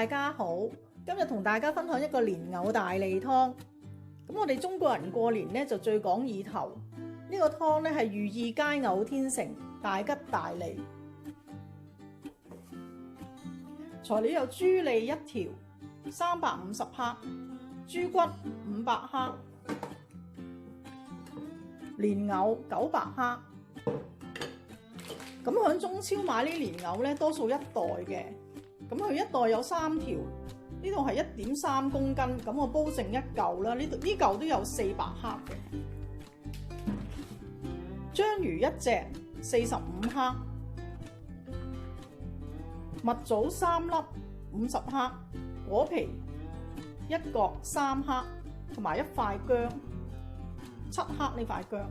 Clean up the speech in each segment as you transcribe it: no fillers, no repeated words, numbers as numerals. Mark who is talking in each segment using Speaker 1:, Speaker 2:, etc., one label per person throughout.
Speaker 1: 大家好，今日同大家分享一個蓮藕大利湯。咁我哋中國人過年咧就最講意頭，呢個湯咧係寓意佳偶天成、大吉大利。材料有豬脷1條，350克，豬骨500克，蓮藕900克。咁喺中超買呢蓮藕咧，多數一袋嘅。咁佢一袋有3條，呢度係1.3公斤，咁我煲剩一嚿啦。呢嚿都有400克嘅。章魚1隻45克，蜜棗3粒50克，果皮1角3克，同埋1塊薑7克呢塊薑。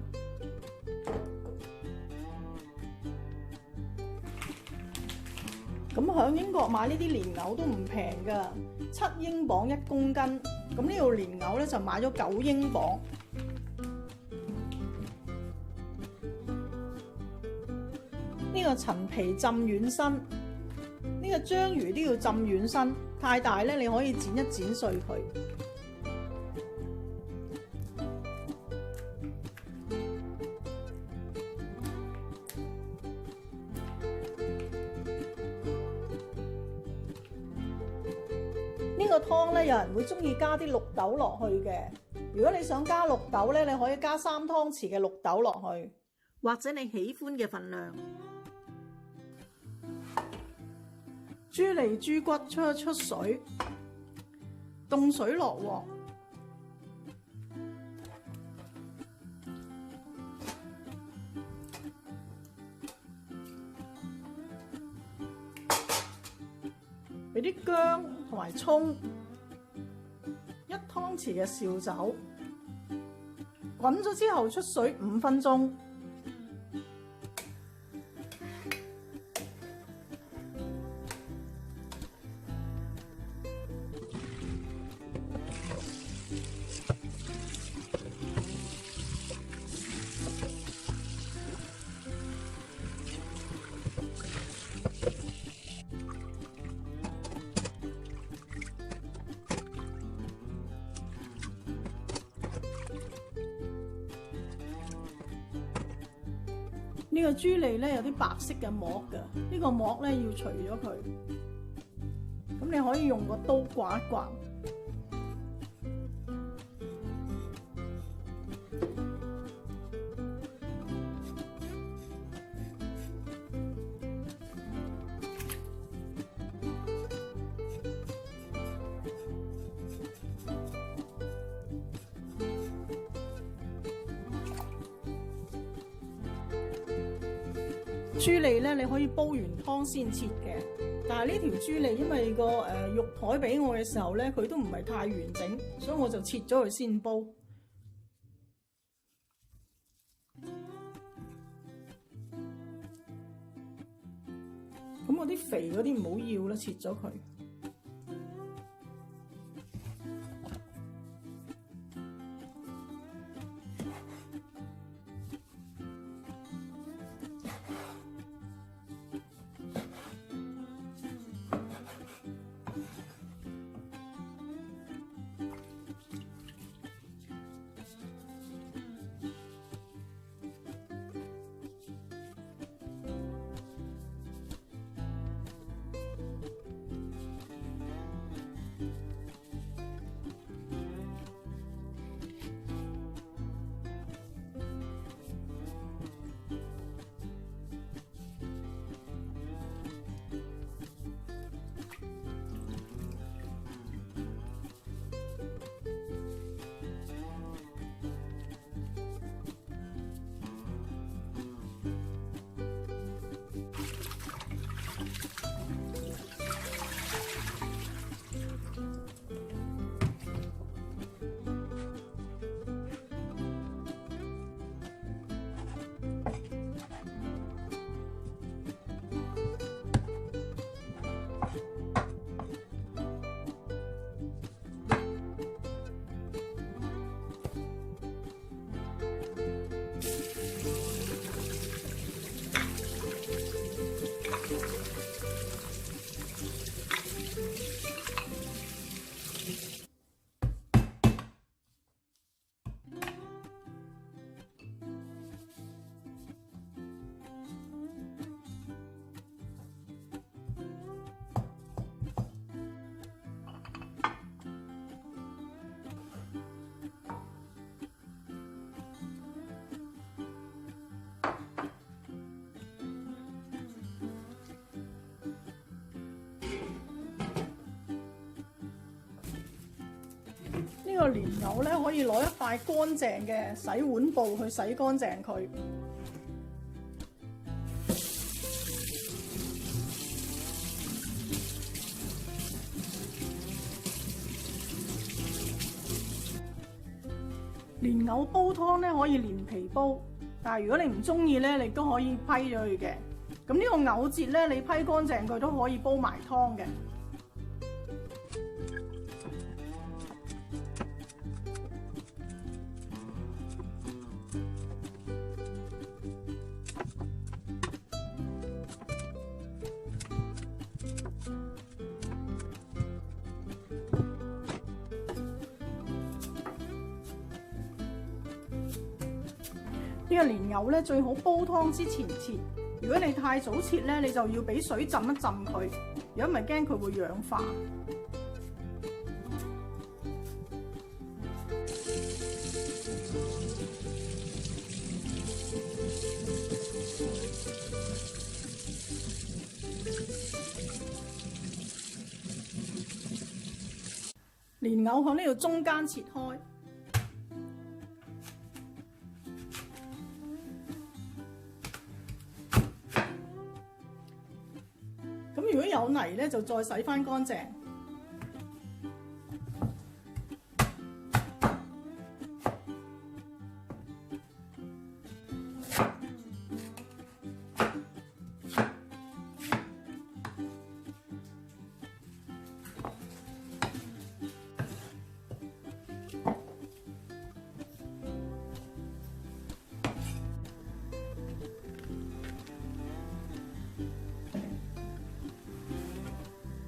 Speaker 1: 咁喺英國買呢啲蓮藕都唔平㗎，7英鎊1公斤。咁呢度蓮藕咧就買咗9英鎊。呢個陳皮浸軟身，呢個章魚都要浸軟身，太大咧你可以剪一剪碎佢。呢個湯咧，有人會中意加啲綠豆落去嘅。如果你想加綠豆咧，你可以加3湯匙嘅綠豆落去，或者你喜歡嘅份量。豬脷豬骨出水，凍水落鑊，俾啲薑同埋葱，1湯匙嘅紹酒，滾咗之後出水5分鐘。呢個豬脷咧有啲白色嘅膜㗎，呢個膜咧要除咗佢。咁你可以用個刀刮一刮。豬脷咧，你可以煲完湯先切嘅，但係呢條豬脷因為個肉台俾我嘅時候咧，佢都唔係太完整，所以我就切咗佢先煲。咁我啲肥嗰啲唔好要啦，切咗佢。個蓮藕咧，可以攞一塊乾淨嘅洗碗布去洗乾淨佢。蓮藕煲湯咧可以連皮煲，但係如果你唔中意咧，你都可以批咗佢嘅。咁呢個藕節咧，你批乾淨佢都可以煲埋湯嘅。呢個蓮藕咧最好煲湯之前切，如果你太早切咧，你就要俾水浸一浸佢，如果唔係驚佢會氧化。蓮藕喺呢度中間切開。咁如果有泥咧，就再洗返乾淨。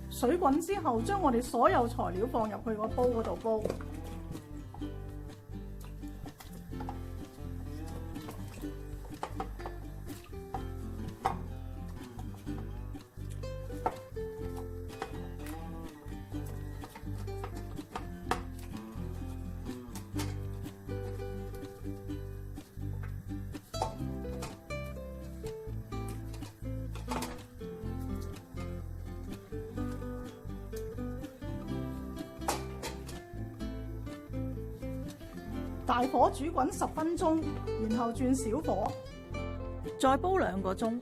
Speaker 1: 水滾之後，將我哋所有材料放入去個煲嗰度煲。大火煮滾10分鐘，然後轉小火，再煲2個鐘。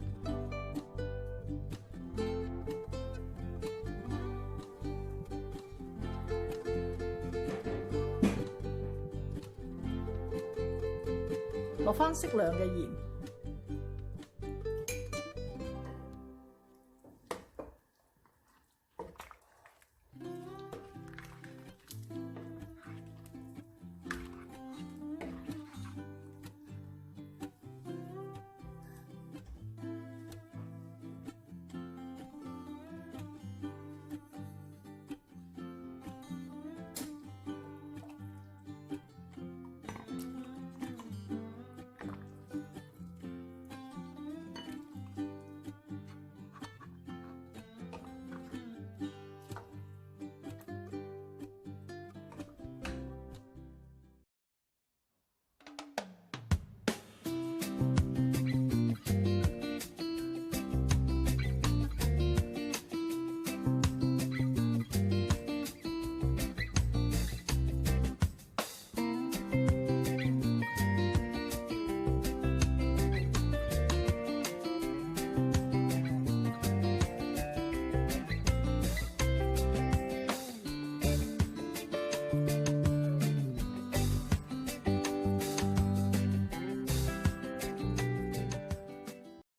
Speaker 1: 落返適量嘅鹽。